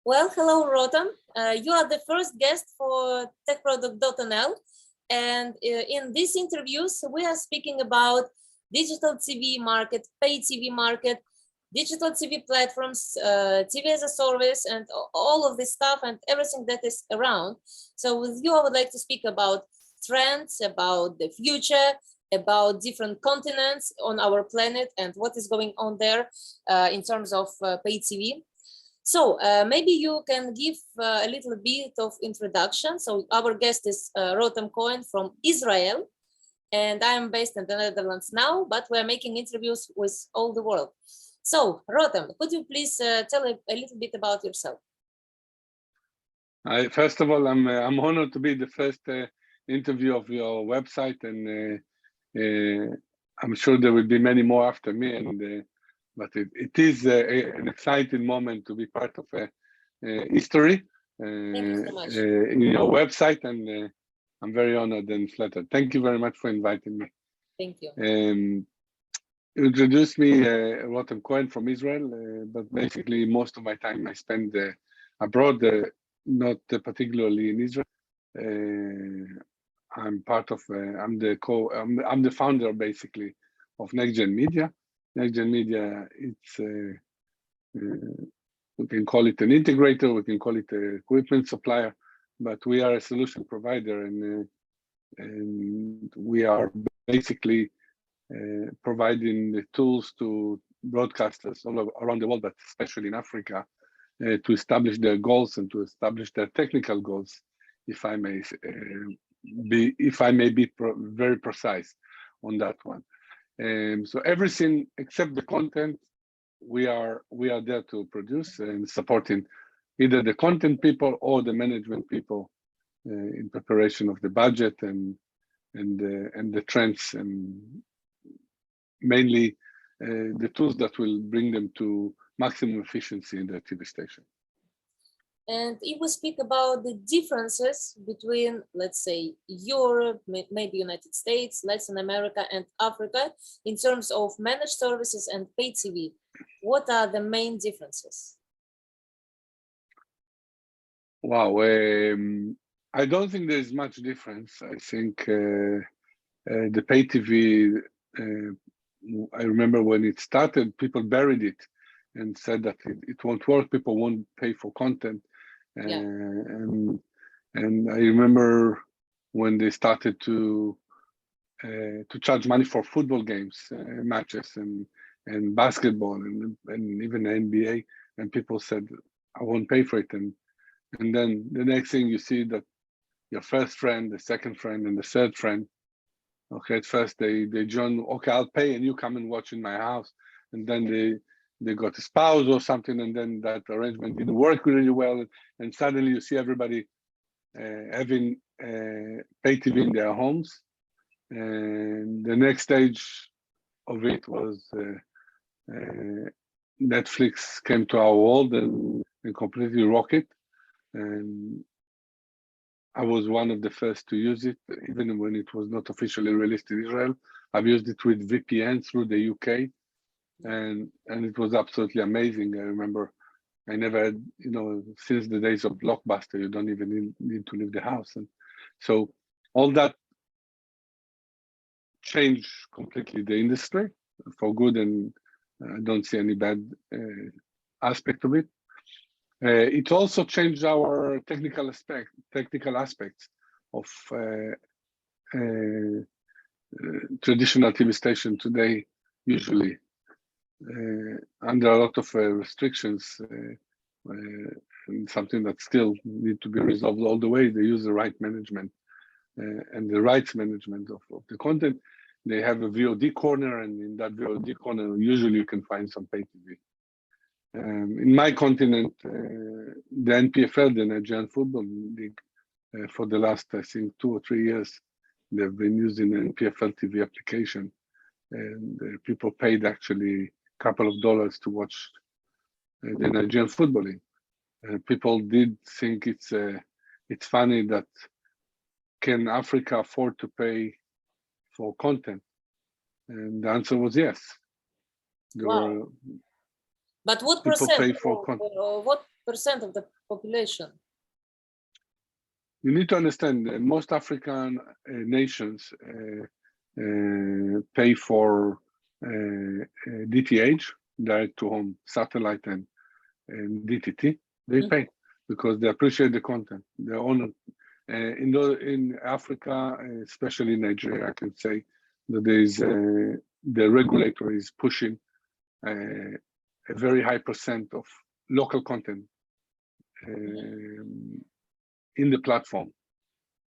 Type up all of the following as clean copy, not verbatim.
Well, hello, Rotem. You are the first guest for techproduct.nl. And in these interviews, we are speaking about digital TV market, pay TV market, digital TV platforms, TV as a service, and all of this stuff and everything that is around. So with you, I would like to speak about trends, about the future, about different continents on our planet and what is going on there in terms of pay TV. So maybe you can give a little bit of introduction. So our guest is Rotem Cohen from Israel, and I am based in the Netherlands now, but we're making interviews with all the world. So Rotem, could you please tell a little bit about yourself? First of all, I'm honored to be the first interview of your website, and I'm sure there will be many more after me. And but it is an exciting moment to be part of history in your website, and I'm very honored and flattered. Thank you very much for inviting me. Thank you. You introduced me, Rotem Cohen from Israel, but basically most of my time I spend abroad, not particularly in Israel. I'm part of, I'm the founder basically of Nextgen Media. Nextgen Media, it's we can call it an integrator, we can call it an equipment supplier, but we are a solution provider, and we are basically providing the tools to broadcasters all around the world, but especially in Africa, to establish their goals and to establish their technical goals, if I may be very precise on that one. So everything except the content, we are there to produce and supporting either the content people or the management people in preparation of the budget and the trends, and mainly the tools that will bring them to maximum efficiency in their TV station. And if we speak about the differences between, let's say, Europe, maybe United States, Latin America, and Africa, in terms of managed services and pay TV, what are the main differences? Wow, I don't think there's much difference. I think the pay TV, I remember when it started, people buried it and said that it won't work, people won't pay for content. Yeah. And I remember when they started to charge money for football games, matches, and basketball, and even the NBA, and people said, "I won't pay for it." And then the next thing you see that your first friend, the second friend, and the third friend, okay, at first they join, okay, I'll pay, and you come and watch in my house, and then they got a spouse or something, and then that arrangement didn't work really well, and suddenly you see everybody having pay TV in their homes. And the next stage of it was Netflix came to our world and completely rocked it. And I was one of the first to use it, even when it was not officially released in Israel. I've used it with VPN through the UK. And it was absolutely amazing. I remember I never had, since the days of Blockbuster, you don't even need to leave the house. And so all that changed completely the industry for good, and I don't see any bad aspect of it. It also changed our technical aspects of traditional TV station today, usually. Under a lot of restrictions, and something that still need to be resolved all the way, they use the right management and the rights management of the content. They have a VOD corner, and in that VOD corner, usually you can find some pay TV. In my continent, the NPFL, the Nigerian Football League, for the last, I think, 2 or 3 years, they've been using an NPFL TV application, and people paid actually couple of dollars to watch the Nigerian Football League. People did think it's funny that can Africa afford to pay for content? And the answer was yes. Wow. But what percent? of the population. You need to understand that most African nations pay for DTH, direct to home, satellite and DTT. They pay because they appreciate the content. They own in Africa, especially Nigeria, I can say that there is the regulator is pushing a very high percent of local content in the platform.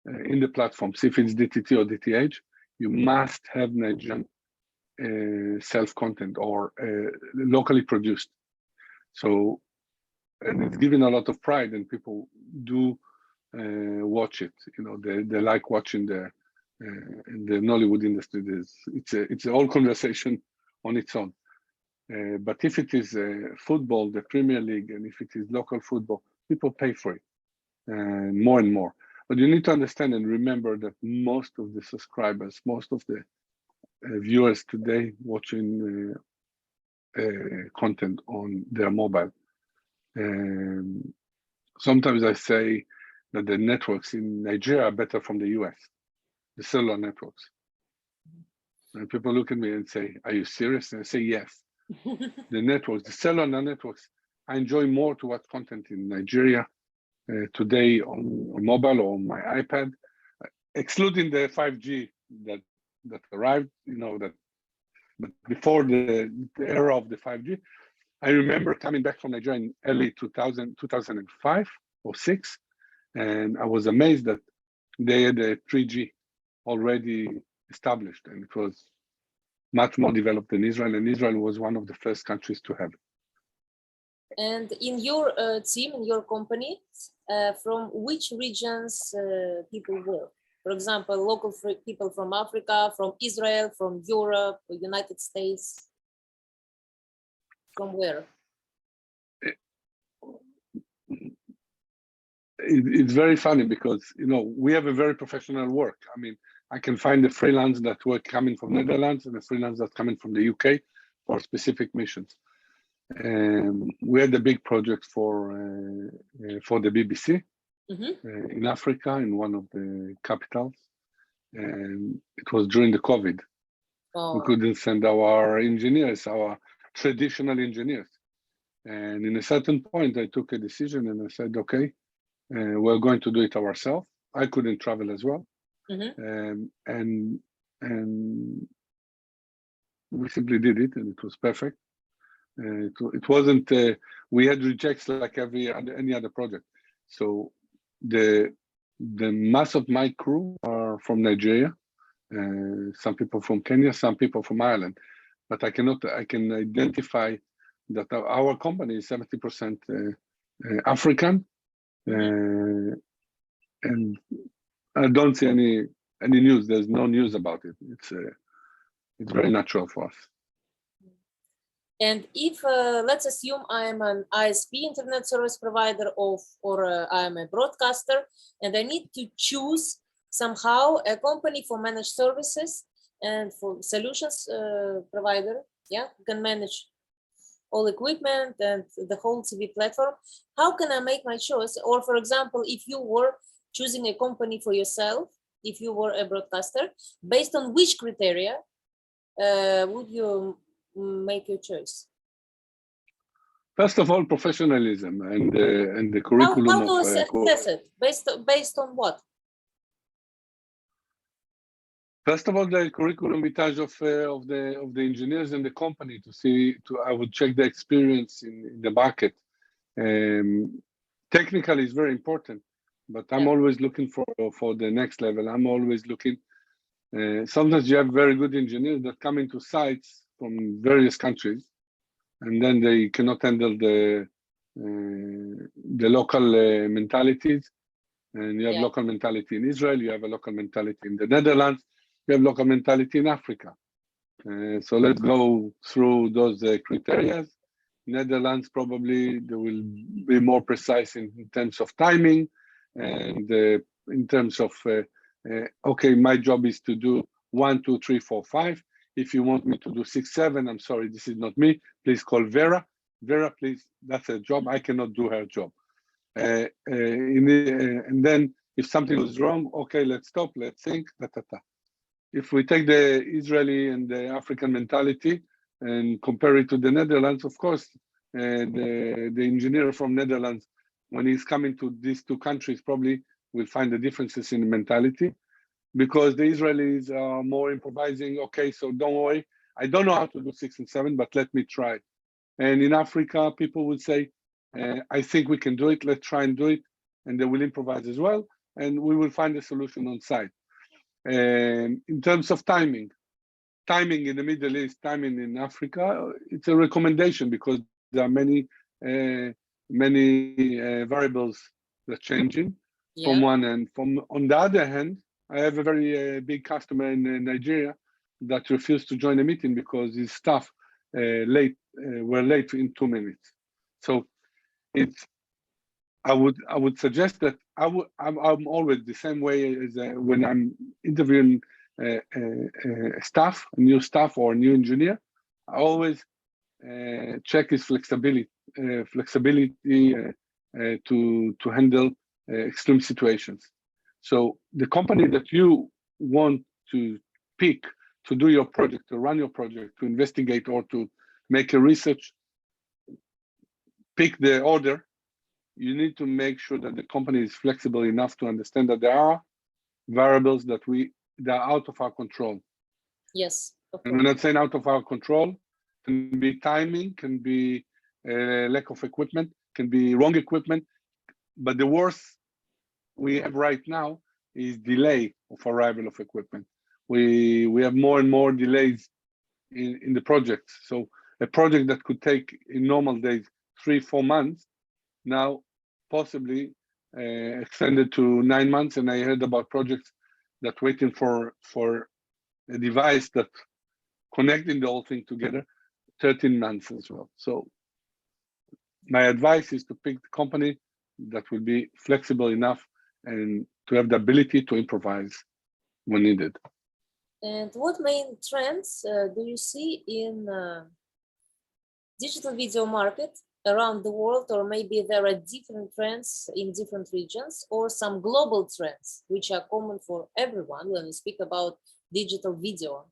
In the platforms, if it's DTT or DTH, you must have Nigerian self-content or locally produced. So, and it's given a lot of pride, and people do watch it. You know, they like watching in the Nollywood industry. It's a whole conversation on its own. But if it is football, the Premier League, and if it is local football, people pay for it more and more. But you need to understand and remember that most of the subscribers, most of the viewers today watching content on their mobile. Sometimes I say that the networks in Nigeria are better from the US, the cellular networks. And people look at me and say, "Are you serious?" And I say, "Yes." The networks, the cellular networks, I enjoy more to watch content in Nigeria today on mobile or on my iPad, excluding the 5G that arrived, you know, that. But before the era of the 5G, I remember coming back from Nigeria in early 2005 or 6, and I was amazed that they had a 3G already established, and it was much more developed than Israel, and Israel was one of the first countries to have it. And in your team, in your company, from which regions people work? For example, local people from Africa, from Israel, from Europe, United States. From where? It's very funny because, you know, we have a very professional work. I mean, I can find the freelance that were coming from Netherlands and the freelance that's coming from the UK for specific missions. We had a big project for the BBC in Africa, in one of the capitals, and it was during the COVID. We couldn't send our engineers, our traditional engineers. And in a certain point, I took a decision and I said, okay, we're going to do it ourselves. I couldn't travel as well. And we simply did it, and it was perfect. It wasn't, we had rejects like any other project. So the mass of my crew are from Nigeria, some people from Kenya, some people from Ireland, but I can identify that our company is 70% African, and I don't see any news. There's no news about it. It's very natural for us. And if let's assume I'm an ISP, internet service provider, or I'm a broadcaster, and I need to choose somehow a company for managed services and for solutions provider, yeah, who can manage all equipment and the whole TV platform. How can I make my choice? Or for example, if you were choosing a company for yourself, if you were a broadcaster, based on which criteria would you make your choice? First of all, professionalism and the curriculum. How do you assess it? Based on what? First of all, the curriculum vitae of the engineers and the company I would check the experience in the market. Technical is very important, but I'm always looking for the next level. I'm always looking. Sometimes you have very good engineers that come into sites from various countries, and then they cannot handle the local mentalities. And you have local mentality in Israel, you have a local mentality in the Netherlands, you have local mentality in Africa. So let's go through those criteria. Netherlands, probably they will be more precise in terms of timing and in terms of, okay, my job is to do 1, 2, 3, 4, 5. If you want me to do 6, 7, I'm sorry, this is not me. Please call Vera. Vera, please, that's her job. I cannot do her job. And then if something was wrong, okay, let's stop, let's think, If we take the Israeli and the African mentality and compare it to the Netherlands, of course, the engineer from Netherlands, when he's coming to these two countries, probably will find the differences in the mentality, because the Israelis are more improvising. Okay, so don't worry, I don't know how to do 6 and 7, but let me try. And in Africa, people will say, I think we can do it, let's try and do it. And they will improvise as well, and we will find a solution on site. And in terms of timing in the Middle East, timing in Africa, it's a recommendation because there are many variables that are changing from one end. On the other hand, I have a very big customer in Nigeria that refused to join the meeting because his staff were late in 2 minutes. So I would suggest that I'm always the same way as when I'm interviewing a new staff or a new engineer. I always check his flexibility to handle extreme situations. So the company that you want to pick to do your project, to run your project, to investigate, or to make a research, pick the order. You need to make sure that the company is flexible enough to understand that there are variables that are out of our control. Yes. And we're not saying out of our control. Can be timing, can be lack of equipment, can be wrong equipment. But the worst we have right now is delay of arrival of equipment. We have more and more delays in the projects. So a project that could take in normal days 3-4 months, now possibly extended to 9 months. And I heard about projects that waiting for a device that connecting the whole thing together, 13 months as well. So my advice is to pick the company that will be flexible enough and to have the ability to improvise when needed. And what main trends do you see in digital video market around the world, or maybe there are different trends in different regions, or some global trends which are common for everyone when we speak about digital video?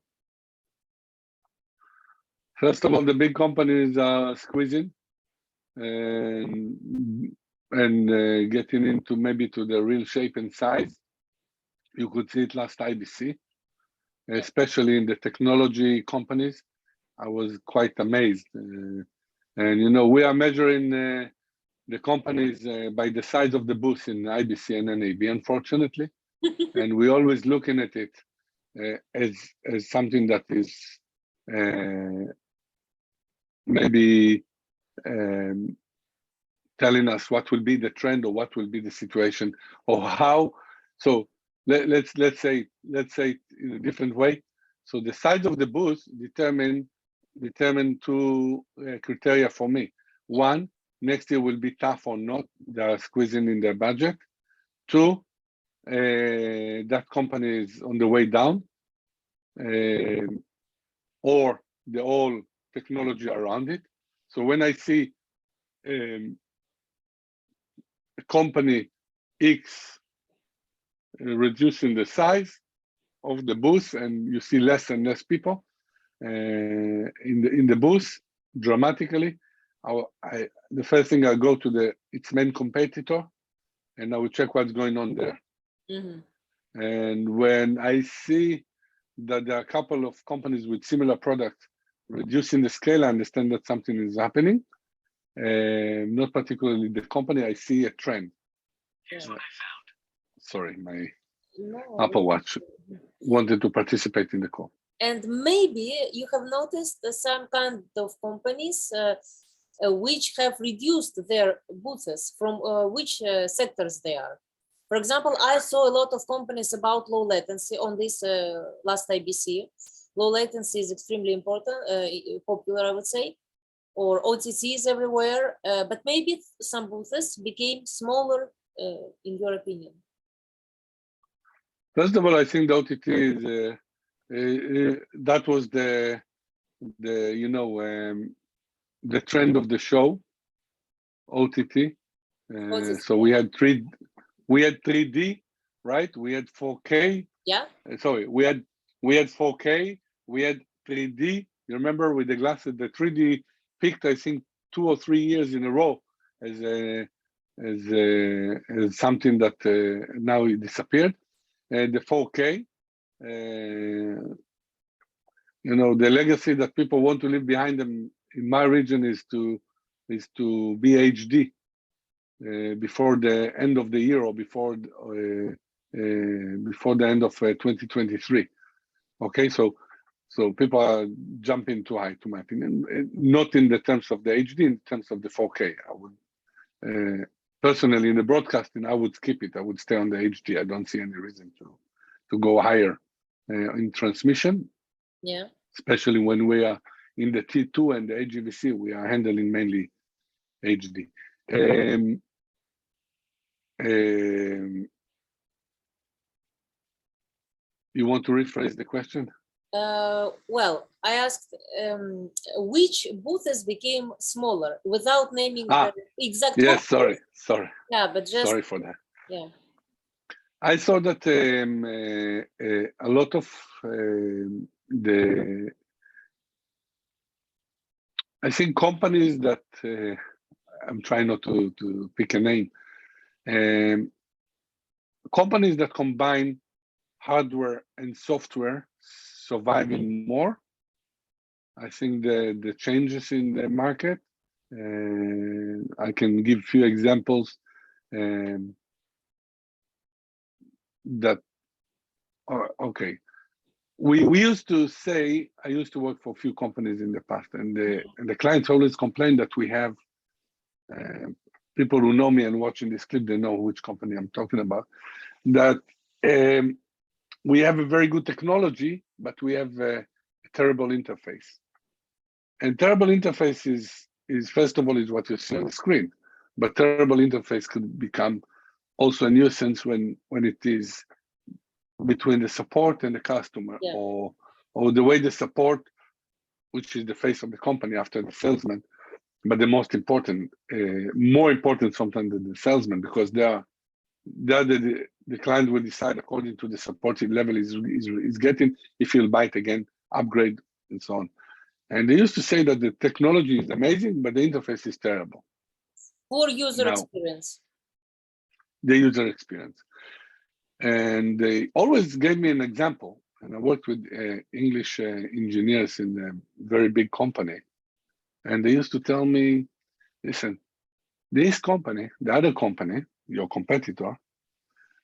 First of all, the big companies are squeezing and getting into maybe to the real shape and size. You could see it last IBC, especially in the technology companies. I was quite amazed. And you know, we are measuring the companies by the size of the booth in IBC and NAB, unfortunately. And we're always looking at it as something that is maybe telling us what will be the trend or what will be the situation or how. So let's say it in a different way. So the size of the booth determine 2 criteria for me. 1, next year will be tough or not. They are squeezing in their budget. 2, that company is on the way down, or the whole technology around it. So when I see a company X reducing the size of the booth, and you see less and less people in the booth dramatically, the first thing I go to its main competitor, and I will check what's going on there. Mm-hmm. And when I see that there are a couple of companies with similar products reducing the scale, I understand that something is happening. Not particularly the company, I see a trend. Here's what I found. Sorry, my Apple Watch wanted to participate in the call. And maybe you have noticed some kind of companies which have reduced their booths from which sectors they are. For example, I saw a lot of companies about low latency on this last IBC. Low latency is extremely important, popular, I would say, or OTTs everywhere, but maybe some booths became smaller, in your opinion. First of all, I think the OTT is that was the the trend of the show, OTT. So we had 3D, right? We had 4K. Yeah. Sorry, we had 4K. We had 3D. You remember with the glasses, the 3D peaked, I think, 2 or 3 years in a row as something that now it disappeared. The 4K. You know, the legacy that people want to leave behind them in my region is to be HD before the end of the year or before the end of 2023. Okay, so people are jumping too high, to my opinion. Not in the terms of the HD, in terms of the 4K. I would personally, in the broadcasting, I would skip it. I would stay on the HD. I don't see any reason to go higher in transmission. Yeah. Especially when we are in the T2 and the HGVC, we are handling mainly HD. You want to rephrase the question? Well, I asked which booths became smaller without naming the exact. Yes, sorry. Yeah, but just sorry for that. Yeah. I saw that a lot of I think companies that I'm trying not to pick a name. Companies that combine hardware and software surviving more. I think the changes in the market. I can give few examples that are okay. We used to say, I used to work for a few companies in the past, and the clients always complain that we have people who know me and watching this clip, they know which company I'm talking about, that we have a very good technology, but we have a terrible interface. And terrible interface is first of all, is what you see on the screen, but terrible interface could become also a nuisance when it is between the support and the customer, yeah. or the way the support, which is the face of the company after the salesman, but the most important, more important sometimes than the salesman, because the client will decide according to the supportive level is getting, if he'll buy it again, upgrade, and so on. And they used to say that the technology is amazing, but the interface is terrible. Poor user experience. The user experience. And they always gave me an example, and I worked with English engineers in a very big company, and they used to tell me, listen, this company, the other company, your competitor,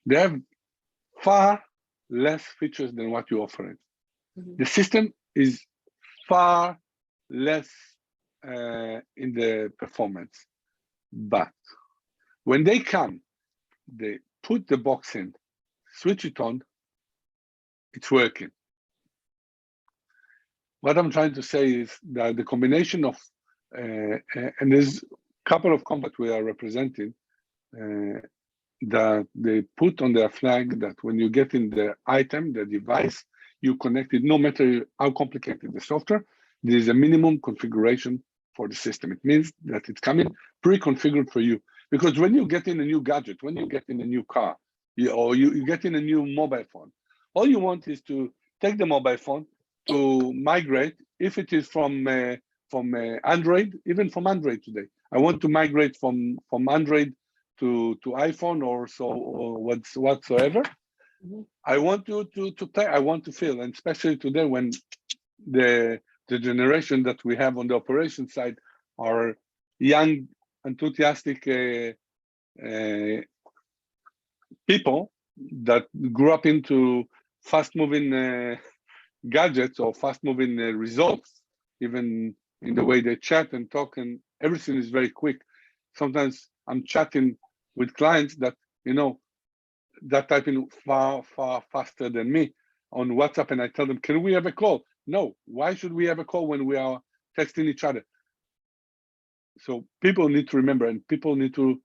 they have far less features than what you offer. Mm-hmm. The system is far less in the performance, but when they come, they put the box in, switch it on, it's working. What I'm trying to say is that the combination of, and there's a couple of companies we are representing, that they put on their flag that when you get in the item, the device, you connect it, no matter how complicated the software, there is a minimum configuration for the system. It means that it's coming pre-configured for you. Because when you get in a new gadget, when you get in a new car, or you get in a new mobile phone, all you want is to take the mobile phone to migrate, if it is from Android, even from Android today. I want to migrate from Android to iPhone or whatsoever. Mm-hmm. I want to play, I want to feel, and especially today when the generation that we have on the operation side are young, enthusiastic people that grew up into fast-moving gadgets or fast-moving results, even in the way they chat and talk, and everything is very quick. Sometimes I'm chatting with clients that, you know, that typing far faster than me on WhatsApp, and I tell them, can we have a call? No, why should we have a call when we are texting each other? So people need to remember, and people need to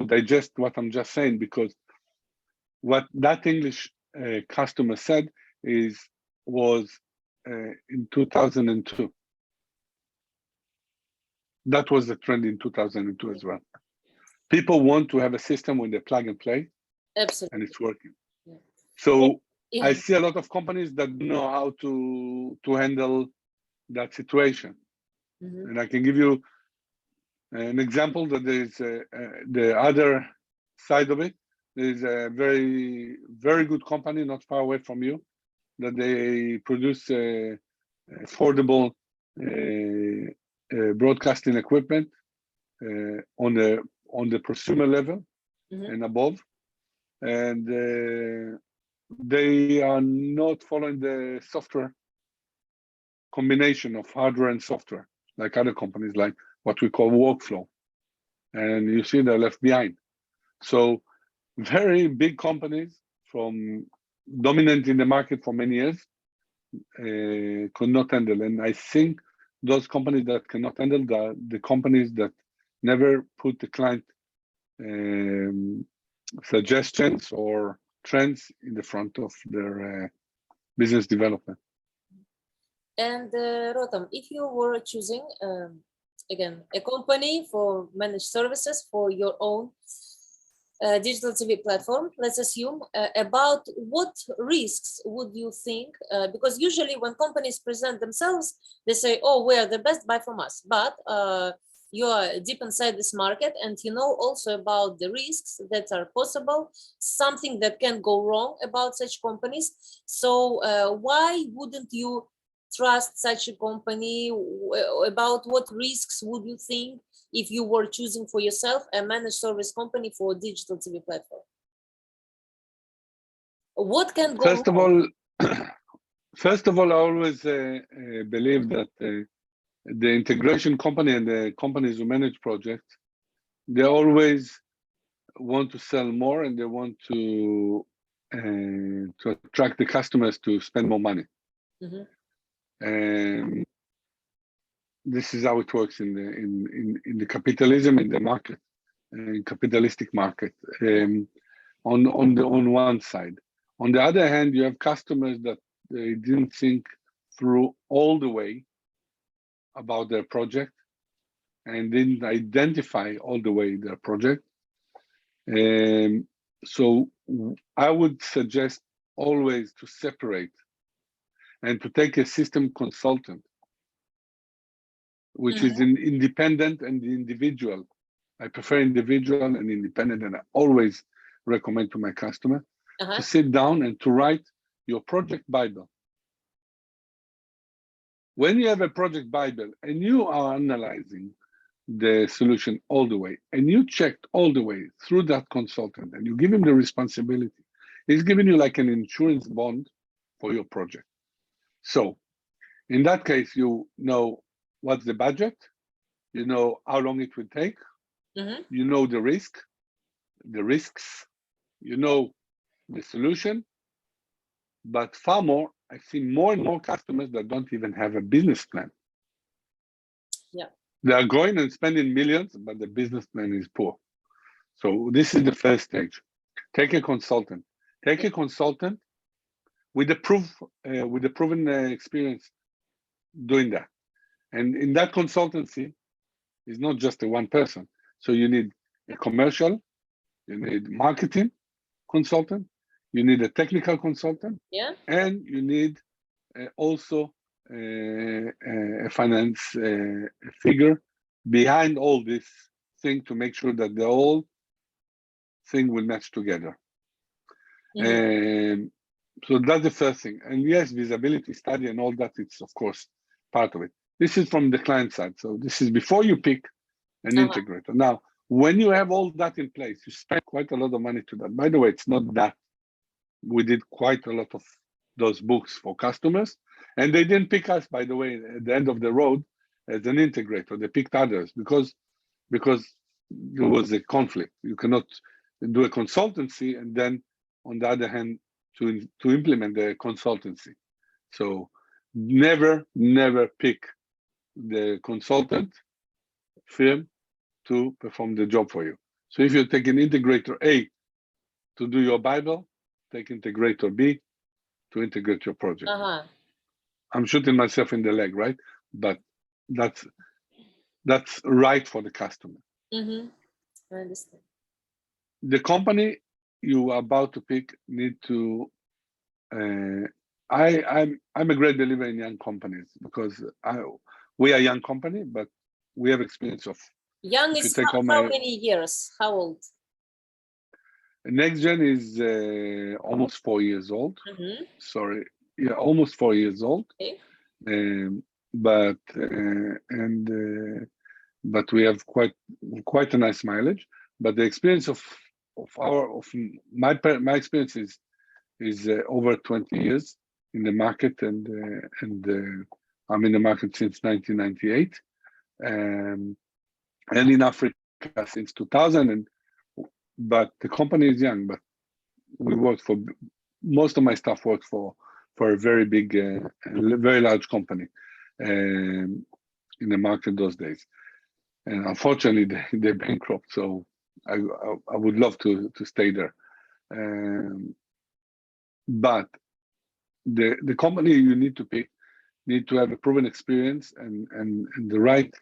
digest what I'm just saying, because what that English customer said was in 2002. that was the trend in 2002 as well. People want to have a system when they plug and play, Absolutely, and it's working. yeah. So Yeah. I see a lot of companies that don't know how to handle that situation. Mm-hmm. And I can give you an example that there is the other side of it. There is a very, very good company not far away from you that they produce affordable broadcasting equipment on the prosumer level and above, and they are not following the software combination of hardware and software like other companies, like what we call workflow, and you see they're left behind. So very big companies from dominant in the market for many years could not handle. And I think those companies that cannot handle the companies that never put the client suggestions or trends in the front of their business development. And Rotem, if you were choosing again a company for managed services for your own digital TV platform, let's assume, about what risks would you think, because usually when companies present themselves, they say, oh, we are the best, buy from us. But you are deep inside this market and you know also about the risks that are possible, something that can go wrong about such companies. So why wouldn't you trust such a company? About what risks would you think if you were choosing for yourself a managed service company for a digital TV platform? What can go wrong? First of all, I always believe that the integration company and the companies who manage projects, they always want to sell more and they want to attract the customers to spend more money. Mm-hmm. And this is how it works in the capitalism in the market, in capitalistic market. On one side, on the other hand, you have customers that they didn't think through all the way about their project and didn't identify all the way their project. So I would suggest always to separate and to take a system consultant, which is an independent and individual. I prefer individual and independent, and I always recommend to my customer to sit down and to write your project Bible. When you have a project Bible and you are analyzing the solution all the way, and you checked all the way through that consultant, and you give him the responsibility, he's giving you like an insurance bond for your project. So in that case, you know what's the budget, you know how long it will take, you know the risks, you know the solution, but far more, I see more and more customers that don't even have a business plan. Yeah. They are going and spending millions, but the business plan is poor. So this is the first stage. Take a consultant. Take a consultant with a proven experience doing that. And in that consultancy, it's not just a one person. So you need a commercial, you need marketing consultant, you need a technical consultant, and you need also a finance figure behind all this thing to make sure that the whole thing will match together. So that's the first thing. And yes, visibility study and all that, it's of course part of it. This is from the client side. So this is before you pick an integrator. Now, when you have all that in place, you spend quite a lot of money to that. By the way, it's not that. We did quite a lot of those books for customers, and they didn't pick us, by the way, at the end of the road as an integrator. They picked others because there was a conflict. You cannot do a consultancy and then, on the other hand, to implement the consultancy. So never pick the consultant firm to perform the job for you. So if you take an integrator A to do your Bible, take integrator B to integrate your project. I'm shooting myself in the leg, right? But that's that's right for the customer. I understand. The company you are about to pick need to. I'm a great believer in young companies because we are a young company, but we have experience of. Young is how many years? How old? Nextgen is almost 4 years old. Sorry, yeah, almost 4 years old. Okay. But we have quite a nice mileage. But the experience of my experience is over 20 years in the market, and I'm in the market since 1998, and in Africa since 2000. But the company is young. But we work for most of my staff works for a very big, very large company in the market those days. And unfortunately, they're bankrupt. So I would love to stay there. But the company you need to pick need to have a proven experience and the right,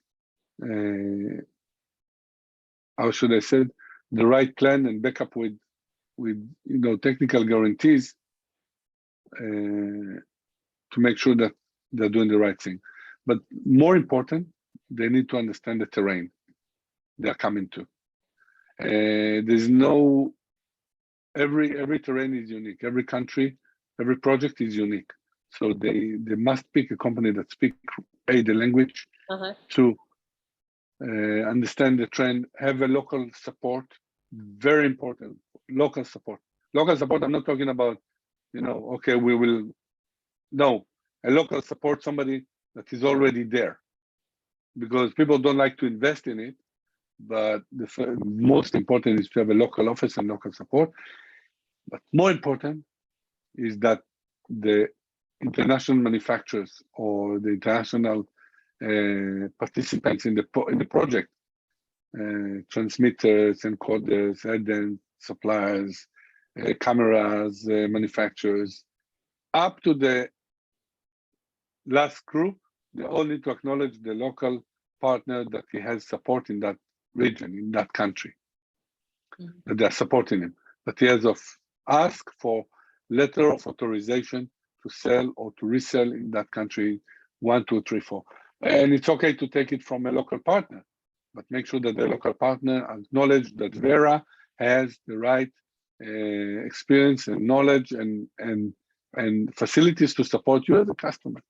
how should I say, the right plan and backup with technical guarantees to make sure that they're doing the right thing. But more important, they need to understand the terrain they're coming to. There's no, every terrain is unique. Every country, every project is unique. So they must pick a company that speaks the language, to understand the trend, have a local support. Very important, local support. Local support, I'm not talking about, okay, we will, no, a local support, somebody that is already there. Because people don't like to invest in it, but the most important is to have a local office and local support. But more important is that the international manufacturers or the international participants in the project, transmitters, encoders, headend suppliers, cameras, manufacturers, up to the last group, they all need to acknowledge the local partner that he has support in that region, in that country, that they're supporting him. That he has to ask for letter of authorization to sell or to resell in that country 1, 2, 3, 4. And it's okay to take it from a local partner, but make sure that the local partner acknowledge that Vera has the right experience and knowledge and facilities to support you as a customer.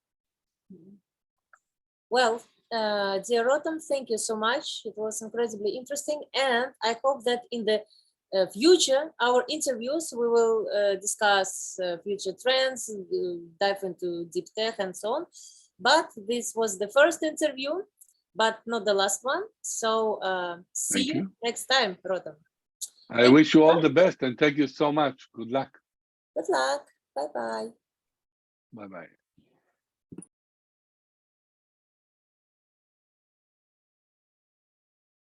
Well, dear Rotem, thank you so much. It was incredibly interesting, and I hope that in the future, our interviews, we will discuss future trends, dive into deep tech and so on. But this was the first interview, but not the last one. So see you next time, Rotem. I wish you all the best and thank you so much. Good luck. Good luck. Bye-bye. Bye-bye.